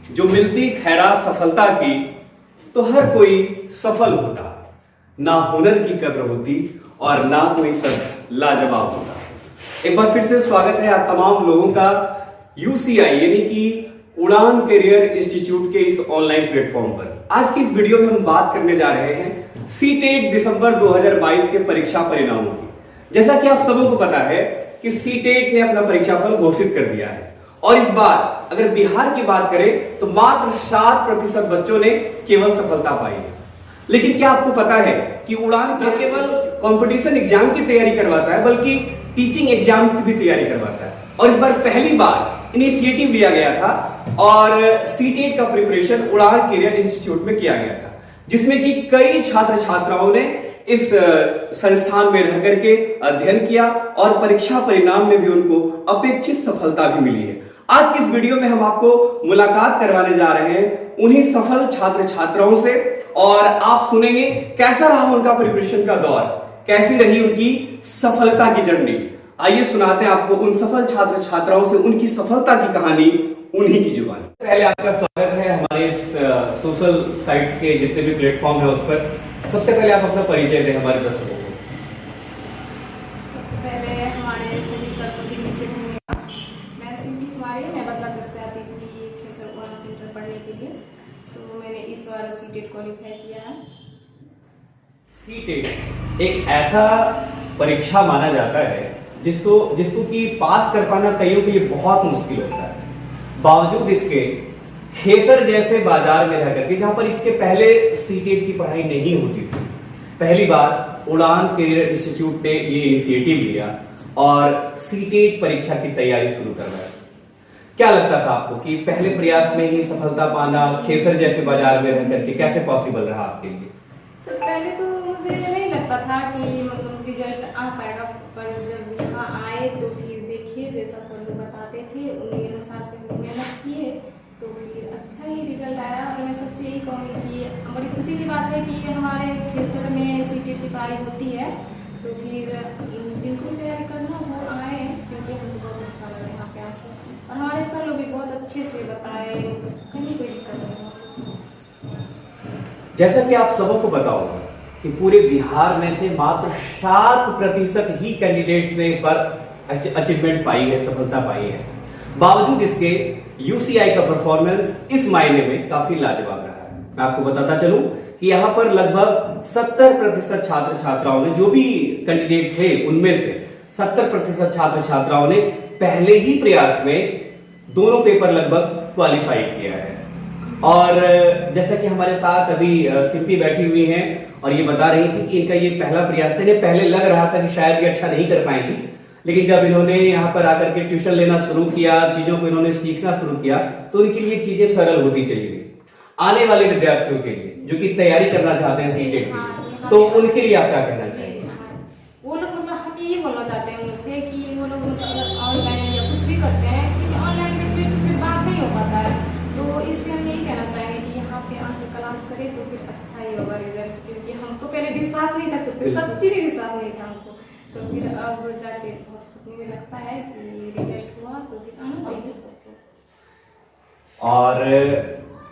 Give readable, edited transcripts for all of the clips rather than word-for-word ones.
जो मिलती खैरा सफलता की तो हर कोई सफल होता, ना हुनर की कद्र होती और ना कोई सब लाजवाब होता। एक बार फिर से स्वागत है आप तमाम लोगों का यूसीआई यानी कि उड़ान करियर इंस्टीट्यूट के इस ऑनलाइन प्लेटफॉर्म पर। आज की इस वीडियो में हम बात करने जा रहे हैं सीटेट दिसंबर 2022 के परीक्षा परिणामों की। जैसा कि आप सबों को पता है कि सीटेट ने अपना परीक्षाफल घोषित कर दिया है और इस बार अगर बिहार की बात करें तो मात्र 7% बच्चों ने केवल सफलता पाई है। लेकिन क्या आपको पता है कि उड़ान न केवल कंपटीशन एग्जाम की तैयारी करवाता है बल्कि टीचिंग एग्जाम्स की भी तैयारी करवाता है। और इस बार पहली बार इनिशिएटिव लिया गया था और सीटेट का प्रिपरेशन उड़ान करियर इंस्टीट्यूट में किया गया था, जिसमें कि कई छात्र छात्राओं ने इस संस्थान में रह करके अध्ययन किया और परीक्षा परिणाम में भी उनको अपेक्षित सफलता भी मिली है। आज की इस वीडियो में हम आपको मुलाकात करवाने जा रहे हैं उन्हीं सफल छात्र छात्राओं से और आप सुनेंगे कैसा रहा उनका प्रिपरेशन का दौर, कैसी रही उनकी सफलता की जर्नी। आइए सुनाते हैं आपको उन सफल छात्र छात्राओं से उनकी सफलता की कहानी उन्हीं की जुबानी। पहले आपका स्वागत है हमारे इस सोशल साइट्स के जितने भी प्लेटफॉर्म है उस पर। सबसे पहले आप अपना परिचय दें हमारे दर्शकों को। सबसे पहले हमारे सभी सर को दिल्ली से धन्यवाद। मैं सिंपली कुमारी, मैं बदलाचक से आती थी खेसर उड़ान सेंटर पढ़ने के लिए, तो मैंने इस बार सीटेट क्वालिफाई किया है। सीटेट एक ऐसा परीक्षा माना जाता है जिसको कि पास कर पाना कईयों के लिए बहुत मुश्किल होता है। बावजूद इसके खेसर जैसे बाजार में रह करके, जहां पर इसके पहले सीटेट की पढ़ाई नहीं होती थी, पहली बार उड़ान करियर इंस्टीट्यूट ने ये इनिशिएटिव लिया और सीटेट परीक्षा की तैयारी शुरू करवाया। क्या लगता था आपको कि पहले प्रयास में ही सफलता पाना खेसर जैसे बाजार में रह करके कैसे पॉसिबल रहा आपके लिए? सबसे पहले तो मुझे नहीं लगता था कि मतलब रिजल्ट आ पाएगा, पर जब यहाँ आए तो फिर देखिए जैसा सब लोग बताते थे उन्हीं अनुसार से हम मेहनत किए तो फिर अच्छा ही रिजल्ट आया। और मैं सबसे यही कहूँगी कि बड़ी खुशी की बात है कि हमारे खेसर में सीटेट की पढ़ाई होती है, तो फिर जिनको तैयारी करना वो आए, क्योंकि हमको बहुत अच्छा लगा यहाँ पे आके और हमारे सर लोग भी बहुत अच्छे से बताए, कहीं कोई दिक्कत नहीं हुआ। जैसा कि आप सबों को बताओ कि पूरे बिहार में से मात्र 7% ही कैंडिडेट्स ने इस बार अचीवमेंट पाई है, सफलता पाई है। बावजूद इसके यूसीआई का परफॉर्मेंस इस मायने में काफी लाजवाब रहा है। मैं आपको बताता चलूं कि यहाँ पर लगभग 70% छात्र छात्राओं ने, जो भी कैंडिडेट थे उनमें से 70% छात्र छात्राओं ने पहले ही प्रयास में दोनों पेपर लगभग क्वालिफाई किया है। और जैसा कि हमारे साथ अभी सिंपी बैठी हुई हैं और ये बता रही थी कि इनका ये पहला प्रयास था। इन्हें पहले लग रहा था कि शायद ये अच्छा नहीं कर पाएंगी, लेकिन जब इन्होंने यहाँ पर आकर के ट्यूशन लेना शुरू किया, चीजों को इन्होंने सीखना शुरू किया, तो उनके लिए चीजें सरल होती चली गई। आने वाले विद्यार्थियों के लिए जो कि तैयारी करना चाहते हैं सीटेट की, तो उनके लिए आप क्या कहना चाहिए? वो लोग मतलब हम यही बोलना चाहते हैं उनसे कि वो लोग मतलब ऑनलाइन या कुछ भी करते हैं, क्योंकि ऑनलाइन में फिर बात नहीं हो पाता है, तो इसलिए हम यही कहना चाहेंगे कि यहाँ पे आके क्लास करें तो फिर अच्छा ही होगा रिजल्ट। क्योंकि हमको पहले विश्वास नहीं था, खुद पे सच्ची में विश्वास नहीं था हमको, तो फिर अब जाके बहुत मुझे लगता है कि रिजल्ट हुआ तो फिर आना चाहिए सबको। और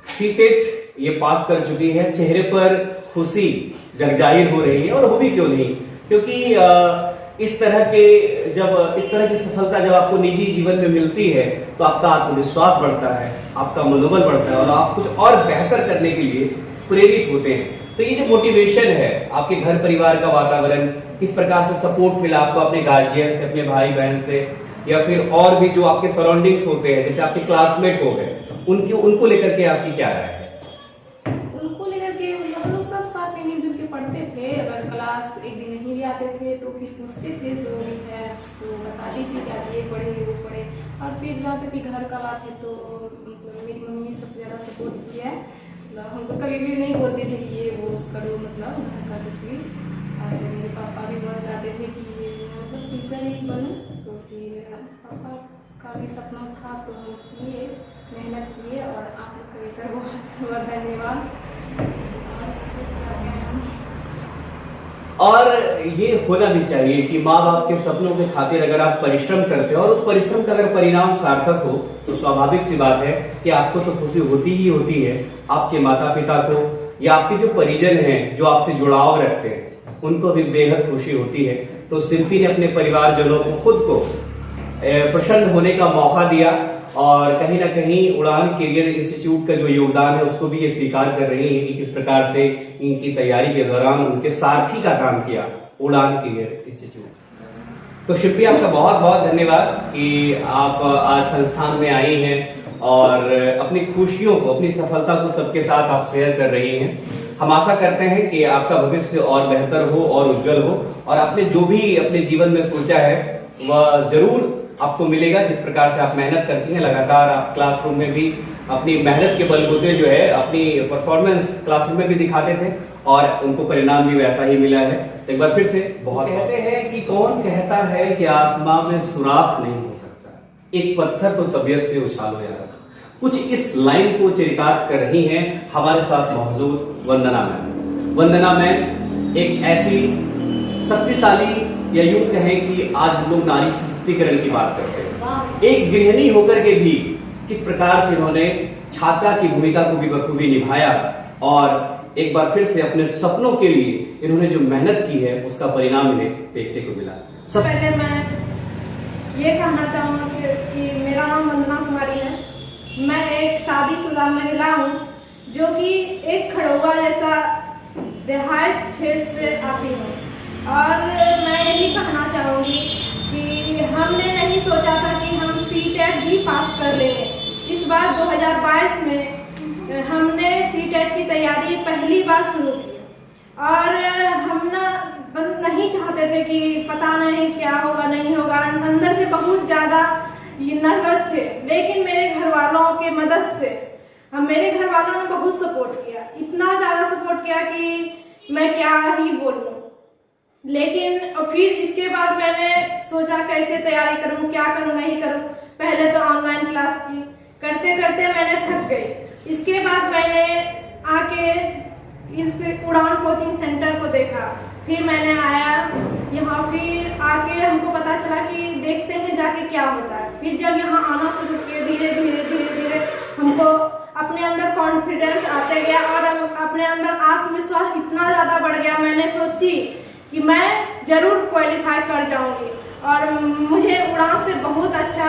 सीटेट ये पास कर चुकी है, चेहरे पर खुशी जगजाहिर हो रही है, और हो भी क्यों नहीं, क्योंकि इस तरह की सफलता जब आपको निजी जीवन में मिलती है तो आपका आत्मविश्वास बढ़ता है, आपका मनोबल बढ़ता है और आप कुछ और बेहतर करने के लिए प्रेरित होते हैं। तो ये जो मोटिवेशन है, आपके घर परिवार का वातावरण, किस प्रकार से सपोर्ट मिला आपको अपने गार्जियन से, अपने भाई बहन से, या फिर और भी जो आपके सराउंडिंग्स होते हैं, जैसे आपके क्लासमेट हो गए, उनको लेकर के आपकी क्या राय है? उनको लेकर के मतलब हम लोग सब साथ में मिलजुल के पढ़ते थे। अगर क्लास एक दिन नहीं भी आते थे तो फिर पूछते थे, जो भी है तो बताती थी कि आज ये पढ़े वो पढ़े। और फिर जहाँ तक कि घर का बात है तो मतलब मेरी मम्मी सबसे ज़्यादा सपोर्ट किया है, मतलब हमको कभी भी नहीं बोलते थे कि ये वो करो, मतलब घर का कुछ भी। और मेरे पापा भी बहुत चाहते थे कि मतलब टीचर ही बनूँ, तो फिर पापा का भी सपना था तो हम किए, मेहनत किए। और आप लोग का भी सर बहुत बहुत धन्यवाद। और ये होना भी चाहिए कि माँ बाप के सपनों के खातिर अगर आप परिश्रम करते हो और उस परिश्रम का अगर परिणाम सार्थक हो तो स्वाभाविक सी बात है कि आपको तो खुशी होती ही होती है, आपके माता पिता को या आपके जो परिजन हैं जो आपसे जुड़ाव रखते हैं उनको भी बेहद खुशी होती है। तो शिल्पी ने अपने परिवारजनों को खुद को प्रसन्न होने का मौका दिया और कहीं ना कहीं उड़ान करियर इंस्टीट्यूट का जो योगदान है उसको भी ये स्वीकार कर रही है कि किस प्रकार से इनकी तैयारी के दौरान उनके सारथी का काम किया उड़ान करियर इंस्टीट्यूट। तो शिल्पी आपका बहुत बहुत धन्यवाद कि आप आज संस्थान में आई हैं और अपनी खुशियों को अपनी सफलता को सबके साथ आप शेयर कर रही हैं। हम आशा करते हैं कि आपका भविष्य और बेहतर हो और उज्जवल हो और आपने जो भी अपने जीवन में सोचा है वह जरूर आपको मिलेगा। जिस प्रकार से आप मेहनत करती हैं लगातार, आप क्लासरूम में भी अपनी मेहनत के बलबूते जो है अपनी परफॉर्मेंस क्लासरूम में भी दिखाते थे और उनको परिणाम भी वैसा ही मिला है। तो एक बार फिर से बहुत कहते हैं कि कौन कहता है कि आसमां में सुराख नहीं हो सकता, एक पत्थर तो तबीयत से उछालो यार। कुछ इस लाइन को चरितार्थ कर रही हैं हमारे साथ मौजूद वंदना मैम। वंदना मैम एक ऐसी शक्तिशाली या यूं कहें कि आज हम लोग नारी सशक्तिकरण की बात करते हैं, एक गृहिणी होकर के भी किस प्रकार से इन्होंने छात्रा की भूमिका को भी बखूबी निभाया और एक बार फिर से अपने सपनों के लिए इन्होंने जो मेहनत की है उसका परिणाम इन्हें देखने को मिला। सबसे पहले मैं ये कहना चाहूँगी कि मेरा नाम वंदना कुमारी है। मैं एक शादीशुदा महिला हूँ जो कि एक खड़ुआ जैसा देहात क्षेत्र से आती हूँ और मैं यही कहना चाहूँगी कि हमने नहीं सोचा था कि हम सीटेट भी पास कर लेंगे। इस बार 2022 में हमने सीटेट की तैयारी पहली बार शुरू की और हम नहीं चाहते थे कि पता नहीं क्या होगा नहीं होगा, अंदर से बहुत ज़्यादा नर्वस थे। लेकिन मेरे घर वालों के मदद से मेरे घर वालों ने बहुत सपोर्ट किया, इतना ज़्यादा सपोर्ट किया कि मैं क्या ही बोलूँ। लेकिन फिर इसके बाद मैंने सोचा कैसे तैयारी करूं, क्या करूं नहीं करूं। पहले तो ऑनलाइन क्लास की करते करते मैंने थक गई। इसके बाद मैंने आके इस उड़ान कोचिंग सेंटर को देखा, फिर मैंने आया यहाँ, फिर आके हमको पता चला कि देखते हैं जाके क्या होता है। फिर जब यहाँ आना शुरू किया धीरे धीरे धीरे धीरे हमको अपने अंदर कॉन्फिडेंस आते गया और अपने अंदर आत्मविश्वास इतना ज़्यादा बढ़ गया। मैंने सोची कि मैं जरूर क्वालिफाई कर जाऊंगी और मुझे उड़ान से बहुत अच्छा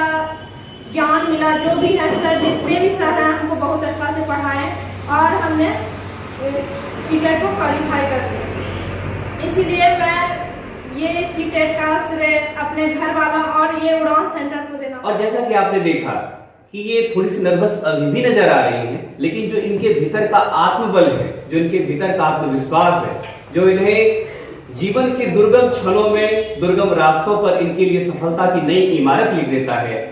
ज्ञान मिला। जो भी है सर, जितने भी सर हैं हमको बहुत अच्छा से पढ़ाए और हमने सीटेट को क्वालिफाई कर दिया। इसीलिए मैं ये सीटेट का श्रेय अपने घर वालों और ये उड़ान सेंटर को देना। और जैसा कि आपने देखा कि ये थोड़ी सी नर्वस अभी भी नजर आ रही हैं, लेकिन जो इनके भीतर का आत्मबल है, जो इनके भीतर का आत्मविश्वास है, जो इन्हें जीवन के दुर्गम क्षणों में दुर्गम रास्तों पर इनके लिए सफलता की नई इमारत लिख देता है।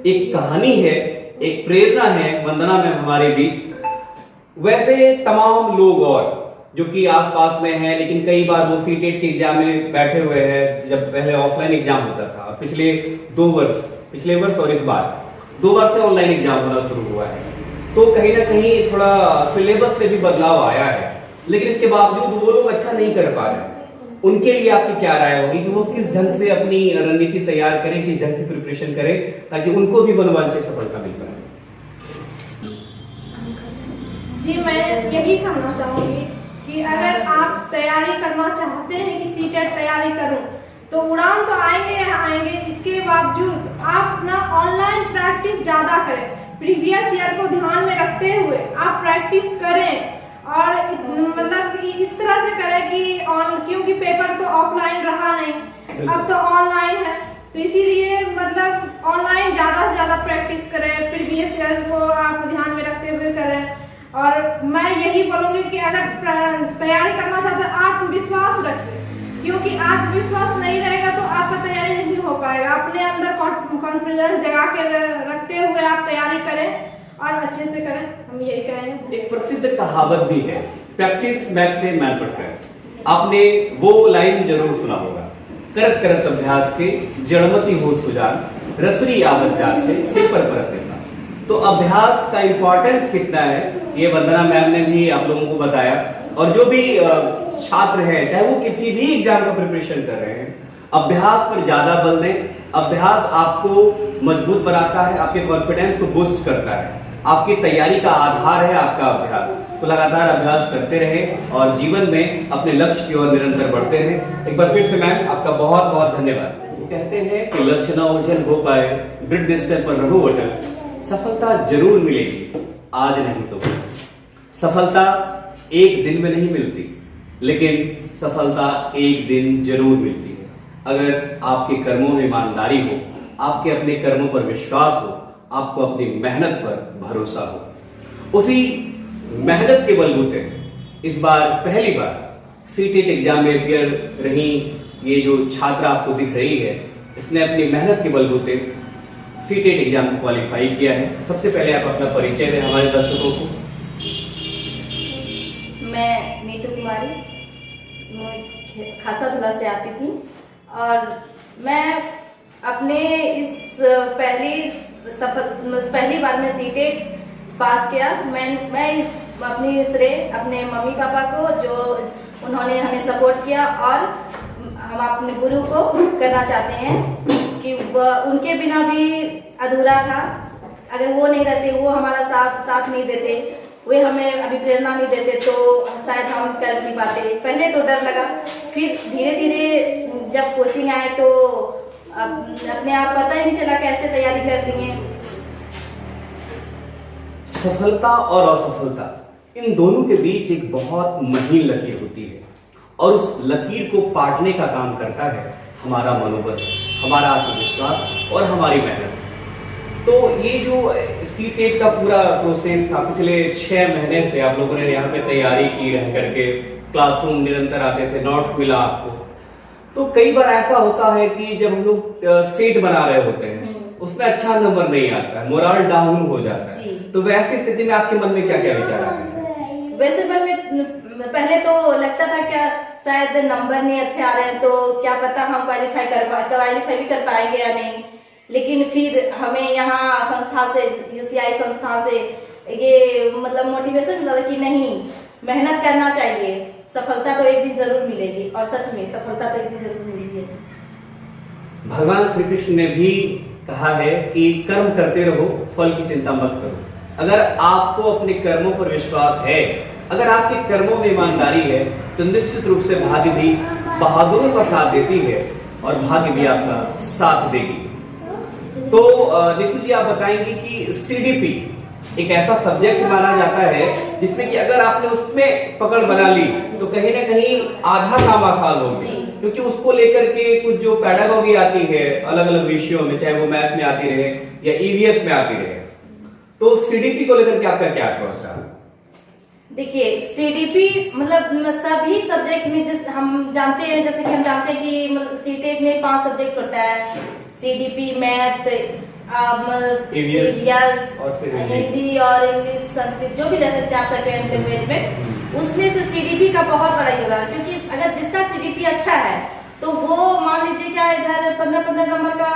एक कहानी है, एक प्रेरणा है वंदना मैम हमारे बीच। वैसे तमाम लोग और जो कि आसपास में हैं, लेकिन कई बार वो सीटेट के एग्जाम में बैठे हुए हैं। जब पहले ऑफलाइन एग्जाम होता था, पिछले 2 वर्ष, पिछले वर्ष और इस बार 2 बार से ऑनलाइन एग्जाम होना शुरू हुआ है, तो कहीं ना कहीं थोड़ा सिलेबस में भी बदलाव आया है। लेकिन इसके बावजूद वो लोग अच्छा नहीं कर पा रहे। उनके लिए आपकी क्या राय होगी कि वो किस ढंग से अपनी रणनीति तैयार करें, किस ढंग से प्रिपरेशन करें ताकि उनको भी मनोवांछित सफलता मिल पाए? जी, मैं यही कहना चाहूंगी कि अगर आप तैयारी करना चाहते हैं कि सीटेट तैयारी करूं तो उड़ान तो आएंगे। इसके बावजूद आप ना ऑनलाइन प्रैक्टिस ज्यादा करें, प्रीवियस ईयर को ध्यान में रखते हुए आप प्रैक्टिस करें और मतलब इस तरह से करें कि क्योंकि पेपर तो ऑफलाइन रहा नहीं, अब तो ऑनलाइन है, तो इसीलिए मतलब ऑनलाइन ज्यादा से ज्यादा प्रैक्टिस करें, प्रीवियस ईयर को आप ध्यान में रखते हुए करें। और मैं यही बोलूंगी कि अगर तैयारी करना चाहते हैं आत्मविश्वास रखिए, क्योंकि आत्मविश्वास नहीं रहेगा तो आपका तैयारी नहीं हो पाएगा। अपने अंदर कॉन्फिडेंस जगा के रखते हुए आप तैयारी करें और अच्छे से करें, हम यही कहेंगे। एक प्रसिद्ध कहावत भी है, practice makes a man perfect. आपने वो लाइन जरूर सुना होगा, करत करत अभ्यास के जड़मती होत सुजान, रसरी आवत जाते से पर परत निशान। तो अभ्यास का इंपॉर्टेंस कितना है ये वंदना मैम ने भी आप लोगों को बताया और जो भी छात्र हैं, चाहे वो किसी भी एग्जाम का प्रिपरेशन कर रहे हैं, अभ्यास पर ज्यादा बल दें। अभ्यास आपको मजबूत बनाता है, आपके कॉन्फिडेंस को बूस्ट करता है। आपकी तैयारी का आधार है आपका अभ्यास। तो लगातार अभ्यास करते रहें और जीवन में अपने लक्ष्य की ओर निरंतर बढ़ते रहें। एक बार फिर से मैम आपका बहुत बहुत धन्यवाद। वो कहते हैं कि लक्ष्य न ओझल हो पाए, दृढ़ निश्चय पर रहो अटल, सफलता जरूर मिलेगी, आज नहीं तो कल। सफलता एक दिन में नहीं मिलती, लेकिन सफलता एक दिन जरूर मिलती है। अगर आपके कर्मों में ईमानदारी हो, आपके अपने कर्मों पर विश्वास हो, आपको अपनी मेहनत पर भरोसा हो। उसी मेहनत के बलबूते इस बार पहली बार सीटेट एग्जाम में अपियर रही ये जो छात्रा आपको दिख रही है, इसने अपनी मेहनत के बलबूते सीटेट एग्जाम को क्वालिफाई किया है। सबसे पहले आप अपना परिचय दें हमारे दर्शकों को। मैं नीतू कुमारी, मैं खासाधुला से आती थी और मैं अपने इस पहली बार में सीटेट पास किया। मैं अपनी श्रेय अपने मम्मी पापा को, जो उन्होंने हमें सपोर्ट किया, और हम अपने गुरु को करना चाहते हैं कि उनके बिना भी अधूरा था। अगर वो नहीं रहते, वो हमारा साथ नहीं देते, वे हमें अभी प्रेरणा नहीं देते, तो शायद हम कर नहीं पाते। पहले तो डर लगा, फिर धीरे धीरे जब कोचिंग आए तो अपने आप पता ही नहीं चला कैसे तैयारी कर लिए। सफलता और असफलता, इन दोनों के बीच एक बहुत महीन लकीर होती है और उस लकीर को पाटने का काम करता है हमारा मनोबल, हमारा आत्मविश्वास और हमारी मेहनत। तो ये जो सीटेट का पूरा प्रोसेस था, पिछले 6 महीने से आप लोगों ने यहाँ पे तैयारी की, रह करके क्लासरूम निरंतर आते थे, नोट्स मिला आपको। तो कई बार ऐसा होता है कि जब हम लोग सेट बना रहे होते हैं, उसमें अच्छा नंबर नहीं आता है, मोरल डाउन हो जाता है। तो वैसी स्थिति में आपके मन में क्या क्या विचार आते थे? वैसे मन में पहले तो लगता था क्या शायद नंबर नहीं अच्छे आ रहे हैं, तो क्या पता हम क्वालिफाई भी कर पाएंगे या नहीं। लेकिन फिर हमें यहाँ संस्था से, UCI संस्था से ये मतलब मोटिवेशन मिला कि नहीं, मेहनत करना चाहिए, सफलता तो एक दिन जरूर मिलेगी। और सच में सफलता तो एक दिन जरूर मिलेगी। भगवान श्री कृष्ण ने भी कहा है कि कर्म करते रहो, फल की चिंता मत करो। अगर आपको अपने कर्मों पर विश्वास है, अगर आपके कर्मों में ईमानदारी है, तो निश्चित रूप से भाग्य भी बहादुरों का साथ देती है और भाग्य भी आपका साथ देगी। तो नीतू जी, आप बताएंगे कि CDP एक ऐसा सब्जेक्ट माना जाता है जिसमें कि अगर आपने उसमें पकड़ बना ली तो कहीं ना कहीं आधा काम आसान होगी, क्योंकि उसको लेकर के कुछ जो पैडागॉजी आती है अलग अलग विषयों में, चाहे वो मैथ में आती रहे या EVS में आती रहे। तो CDP को लेकर के आपका क्या अप्रोच रहा? देखिए, CDP मतलब सभी सब्जेक्ट में हम जानते हैं, जैसे कि हम जानते हैं कि सीटेट में 5 सब्जेक्ट होता है, CDP, मैथ, EVS और फिर हिंदी और इंग्लिश, संस्कृत, जो भी ले सकते हैं आप सेकेंड लैंग्वेज में। उसमें से CDP का बहुत बड़ा योगदान है, क्योंकि अगर जिसका CDP अच्छा है तो वो मान लीजिए क्या इधर 15 नंबर का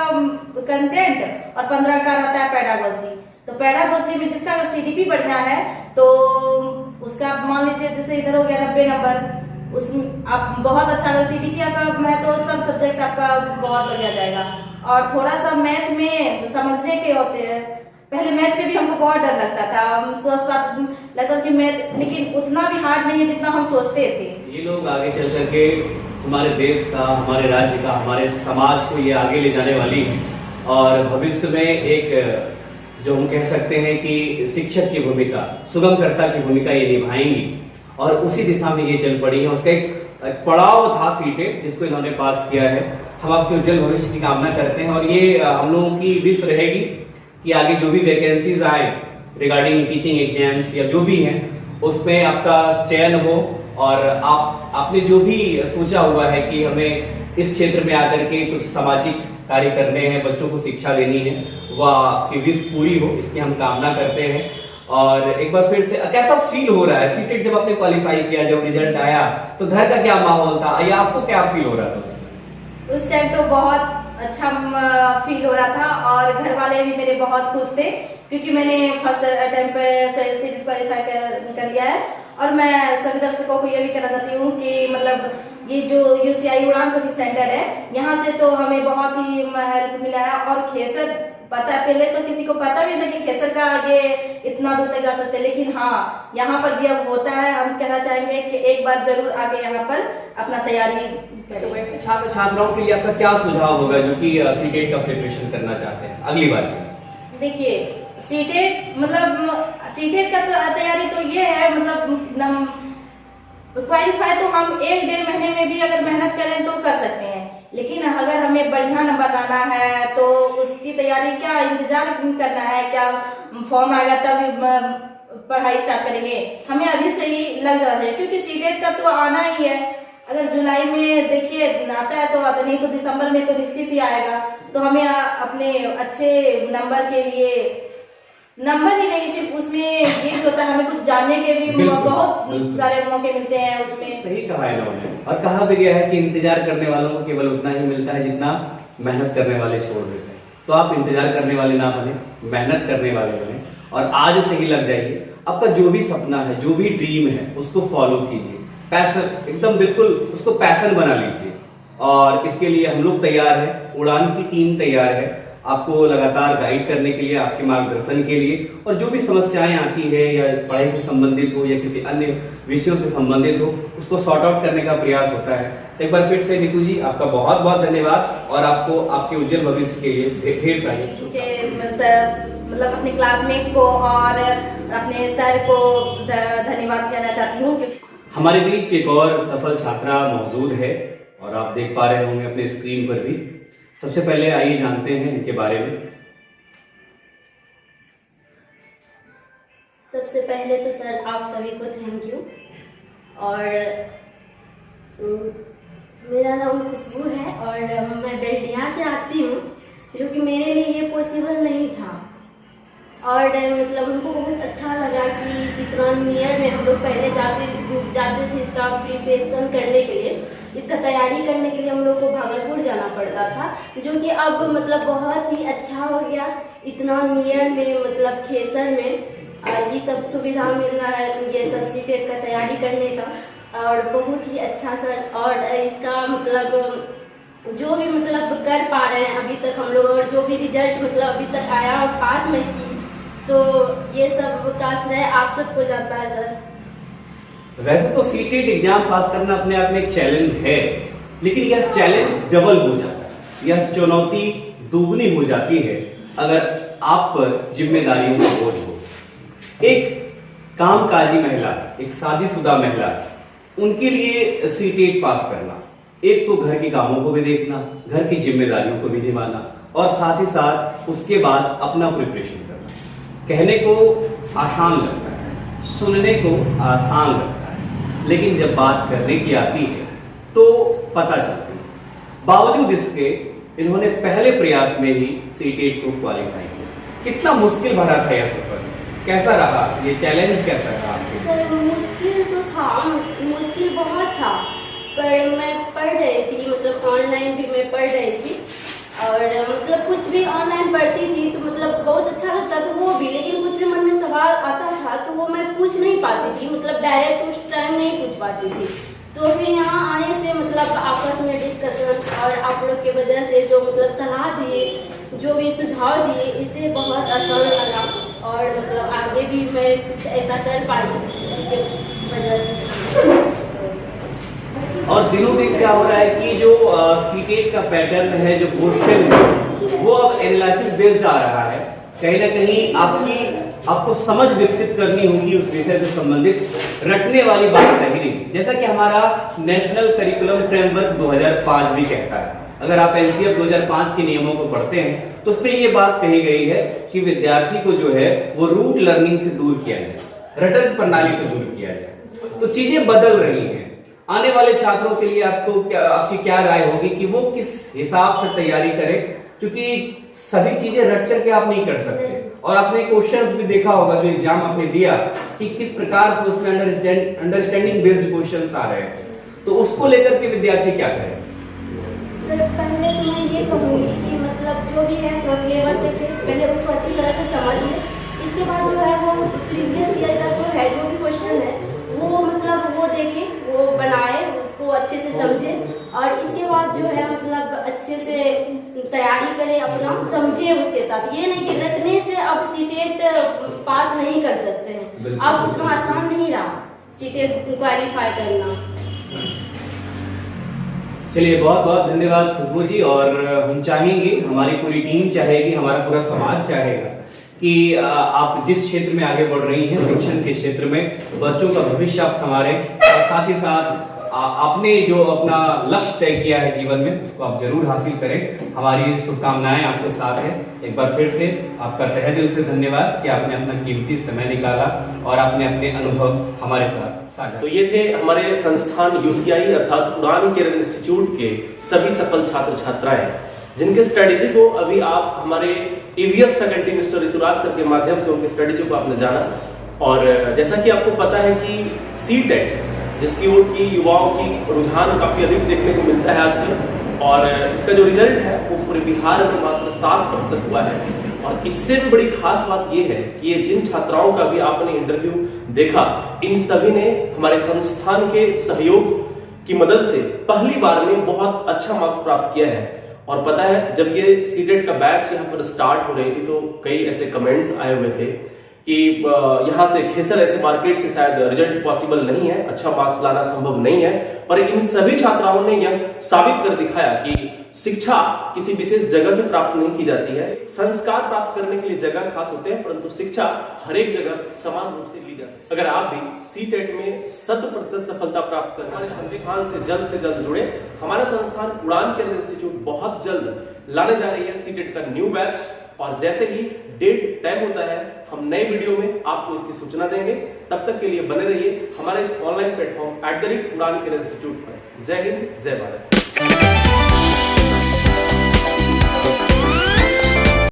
कंटेंट और 15 का रहता है पेडागोजी। तो पेडागोजी में जिसका CDP बढ़िया है तो उसका मान लीजिए जैसे इधर हो गया 90 नंबर, उसमें आप बहुत अच्छा, अगर CDP आपका है तो सब सब्जेक्ट आपका बहुत बढ़िया जाएगा। और थोड़ा सा मैथ में समझने के होते हैं, पहले मैथ में भी हमको बहुत डर लगता था, हम लगता कि मैथ, लेकिन उतना भी हार्ड नहीं है जितना हम सोचते थे। ये लोग आगे चल करके हमारे देश का, हमारे राज्य का, हमारे समाज को ये आगे ले जाने वाली है और भविष्य में एक जो हम कह सकते हैं कि शिक्षक की भूमिका, सुगमकर्ता की भूमिका ये निभाएंगी और उसी दिशा में ये चल पड़ी है। उसका एक पड़ाव था सीटेट जिसको इन्होंने पास किया है। हम आपके उज्जवल भविष्य की कामना करते हैं और ये हम लोगों की विश रहेगी कि आगे जो भी वैकेंसीज आए रिगार्डिंग टीचिंग एग्जाम्स या जो भी हैं, उसमें आपका चयन हो और आपने जो भी सोचा हुआ है कि हमें इस क्षेत्र में आकर के कुछ सामाजिक कार्य करने हैं, बच्चों को शिक्षा देनी है, वह आपकी विश पूरी हो, इसकी हम कामना करते हैं। और एक बार फिर से कैसा फील हो रहा है सीटेट जब आपने क्वालिफाई किया, जब रिजल्ट आया तो घर का क्या माहौल था या आपको क्या फील हो रहा था उस टाइम? तो बहुत अच्छा फील हो रहा था और घर वाले भी मेरे बहुत खुश थे, क्योंकि मैंने फर्स्ट अटेम्प्ट पे सीटेट क्वालिफाई कर लिया है और मैं सभी दर्शकों को ये भी कहना चाहती हूँ कि मतलब ये जो UCI उड़ान कोचिंग सेंटर है, यहाँ से तो हमें बहुत ही हेल्प मिला है। और खेसर पता, पहले तो किसी को पता भी नहीं कि खेसर का ये इतना दूर तक जा सकते, लेकिन हाँ यहाँ पर भी अब होता है। हम कहना चाहेंगे कि एक बार जरूर आके यहाँ पर अपना तैयारी तो वैसे छात्र छात्राओं के लिए आपका क्या सुझाव होगा जो कि सीटेट का प्रिपरेशन करना चाहते हैं अगली बार के? देखिए, सीटेट का तो तैयारी तो ये है, मतलब क्वालिफाई तो हम 1-1.5 महीने में भी अगर मेहनत करें तो कर सकते हैं, लेकिन अगर हमें बढ़िया नंबर लाना है तो उसकी तैयारी क्या इंतजार करना है, क्या फॉर्म आएगा तब पढ़ाई स्टार्ट करेंगे? हमें अभी से ही लग जाना चाहिए, क्योंकि सीटेट का तो आना ही है। अगर जुलाई में देखिए आता है तो आता, नहीं तो दिसंबर में तो निश्चित ही आएगा। तो हमें अपने अच्छे नंबर के लिए, नंबर ही नहीं सिर्फ उसमें ये भी होता है, हमें कुछ जानने के भी बहुत सारे मौके मिलते हैं उसमें। सही कहा है इन्होंने, और कहा भी गया है कि इंतजार करने वालों को केवल उतना ही मिलता है जितना मेहनत करने वाले छोड़ देते हैं। तो आप इंतजार करने वाले ना बने, मेहनत करने वाले बने और आज से ही लग जाइए। आपका जो भी सपना है, जो भी ड्रीम है, उसको फॉलो कीजिए। पैशन एकदम बिल्कुल उसको पैशन बना लीजिए, और इसके लिए हम लोग तैयार हैं, उड़ान की टीम तैयार है आपको लगातार गाइड करने के लिए, आपके मार्गदर्शन के लिए। और जो भी समस्याएं आती है या पढ़ाई से संबंधित हो या किसी अन्य विषयों से संबंधित हो, उसको सॉर्ट आउट करने का प्रयास होता है। तो एक बार फिर से नीतू जी आपका बहुत बहुत धन्यवाद, और आपको आपके उज्जवल भविष्य के लिए ढेर सारी मतलब अपने क्लासमेट को और अपने सर को धन्यवाद कहना चाहती हूँ। हमारे बीच एक और सफल छात्रा मौजूद है और आप देख पा रहे होंगे अपने स्क्रीन पर भी। सबसे पहले आइए जानते हैं इनके बारे में। सबसे पहले तो सर आप सभी को थैंक यू। और मेरा नाम खुशबू है और मैं बेल्टिया से आती हूँ, जो कि मेरे लिए ये पॉसिबल नहीं था। और मतलब हमको बहुत अच्छा लगा कि इतना नियर में हम लोग पहले जाते थे इसका प्रिपरेशन करने के लिए, इसका तैयारी करने के लिए हम लोग को भागलपुर जाना पड़ता था, जो कि अब मतलब बहुत ही अच्छा हो गया। इतना नियर में मतलब खेसर में ये सब सुविधा मिल रहा है, ये सब सीटेट का तैयारी करने का, और बहुत ही अच्छा सर। और इसका मतलब जो भी मतलब कर पा रहे हैं अभी तक हम लोग, और जो भी रिजल्ट मतलब अभी तक आया और पास में की, तो ये सब का श्रेय आप सबको जाता है सर। वैसे तो सीटेट एग्जाम पास करना अपने आप में एक चैलेंज है, लेकिन यह चैलेंज डबल हो जाता है, यह चुनौती दुगनी हो जाती है अगर आप पर जिम्मेदारियों का बोझ हो। एक कामकाजी महिला, एक शादीशुदा महिला, उनके लिए सीटेट पास करना, एक तो घर के कामों को भी देखना, घर की जिम्मेदारियों को भी निभाना, और साथ ही साथ उसके बाद अपना प्रिपरेशन करना। कहने को आसान लगता है, सुनने को आसान लगता है, लेकिन जब बात करने की आती है तो पता चलती है। बावजूद इसके इन्होंने पहले प्रयास में ही सीटेट को क्वालिफाई किया। कितना मुश्किल भरा था यह सफर, कैसा रहा ये चैलेंज, कैसा रहा आपके? सर मुश्किल तो था, मुश्किल बहुत था, पर मैं पढ़ रही थी, मतलब ऑनलाइन भी मैं पढ़ रही थी, और मतलब कुछ भी ऑनलाइन पढ़ती थी तो मतलब बहुत अच्छा लगता था वो भी, लेकिन कुछ भी मन में सवाल आता था तो वो मैं पूछ नहीं पाती थी, मतलब डायरेक्ट उस टाइम नहीं पूछ पाती थी। तो फिर यहाँ आने से मतलब आपस में डिस्कशन और आप लोग की वजह से जो मतलब सलाह दिए, जो भी सुझाव दिए, इससे बहुत आसान लगा, और मतलब आगे भी मैं कुछ ऐसा कर पाई इसके वजह से। और दिनों दिन क्या हो रहा है कि जो सीटेट का पैटर्न है, जो क्वेश्चन है, वो अब एनालिसिस बेस्ड आ रहा है। कहीं ना कहीं आपको समझ विकसित करनी होगी उस विषय से संबंधित, रटने वाली बात रही नहीं। जैसा कि हमारा नेशनल करिकुलम फ्रेमवर्क 2005 भी कहता है, अगर आप एनसीएफ 2005 के नियमों को पढ़ते हैं तो उसमें ये बात कही गई है कि विद्यार्थी को जो है वो रूट लर्निंग से दूर किया जाए, रटन प्रणाली से दूर किया जाए। तो चीजें बदल रही हैं। आने वाले छात्रों के लिए आपकी क्या राय होगी कि वो किस हिसाब से तैयारी करें, क्योंकि सभी चीजें रट करके आप नहीं कर सकते। और आपने क्वेश्चंस भी देखा होगा जो एग्जाम आपने दिया कि किस प्रकार से उसमें अंडरस्टैंडिंग बेस्ड क्वेश्चंस आ रहे हैं, तो उसको लेकर के विद्यार्थी क्या करें? सर पहले तो मैं ये कहूँगी कि मतलब जो भी है सिलेबस देखे, पहले उसको अच्छी तरह से समझ लें। इसके बाद जो है वो प्रीवियस ईयर का जो है जो भी क्वेश्चन है वो मतलब वो देखे, वो बनाए, उसको अच्छे से समझे और इसके बाद जो है मतलब अच्छे से तैयारी करे, अपना समझे उसके साथ। ये नहीं कि रटने से अब सीटेट पास नहीं कर सकते हैं, अब उतना आसान नहीं रहा सीटेट क्वालिफाई करना। चलिए, बहुत बहुत धन्यवाद खुशबू जी। और हम चाहेंगे, हमारी पूरी टीम चाहेगी, हमारा पूरा समाज चाहेगा कि आप जिस क्षेत्र में आगे बढ़ रही हैं, शिक्षण के क्षेत्र में, बच्चों का भविष्य आप संवारें और साथ ही साथ आपने जो अपना लक्ष्य तय किया है जीवन में उसको आप जरूर हासिल करें। हमारी शुभकामनाएं आपके साथ है। एक बार फिर से आपका तहे दिल से धन्यवाद कि आपने अपना कीमती समय निकाला और आपने अपने अनुभव हमारे साथ साझा। तो ये थे हमारे संस्थान यूसीआई अर्थात उड़ान केरियर इंस्टीट्यूट के सभी सफल छात्र छात्राएं, जिनके स्ट्रेटेजी को अभी आप हमारे EVS faculty mister Rituraj sir के माध्यम से उनके स्ट्रेटेजी को आपने जाना। और जैसा कि आपको पता है कि सीटेट, जिसकी ओर की युवाओं की रुझान काफी अधिक देखने को मिलता है आजकल, और इसका जो रिजल्ट है वो पूरे बिहार में मात्र 7% हुआ है। और इससे भी बड़ी खास बात ये है कि ये जिन छात्राओं का भी आपने इंटरव्यू देखा, इन सभी ने हमारे संस्थान के सहयोग की मदद से पहली बार में बहुत अच्छा मार्क्स प्राप्त किया है। और पता है, जब ये सीटेट का बैच यहाँ पर स्टार्ट हो रही थी तो कई ऐसे कमेंट्स आए हुए थे कि यहाँ से खेसर ऐसे मार्केट से शायद रिजल्ट पॉसिबल नहीं है, अच्छा मार्क्स लाना संभव नहीं है। पर इन सभी छात्राओं ने यह साबित कर दिखाया कि शिक्षा किसी विशेष जगह से प्राप्त नहीं की जाती है। संस्कार प्राप्त करने के लिए जगह खास होते हैं, परंतु शिक्षा हर एक जगह समान रूप से ली जा सकती है। अगर आप भी सीटेट में 100% सफलता प्राप्त करना चाहते हैं, संस्थान से जल्द जुड़े। हमारा संस्थान उड़ान केरियर इंस्टीट्यूट बहुत जल्द लाने जा रही है सीटेट का न्यू बैच, और जैसे ही डेट तय होता है हम नए वीडियो में आपको इसकी सूचना देंगे। तब तक के लिए बने रहिए हमारे इस ऑनलाइन प्लेटफॉर्म @उड़ान केरियर इंस्टीट्यूट पर। जय हिंद, जय भारत।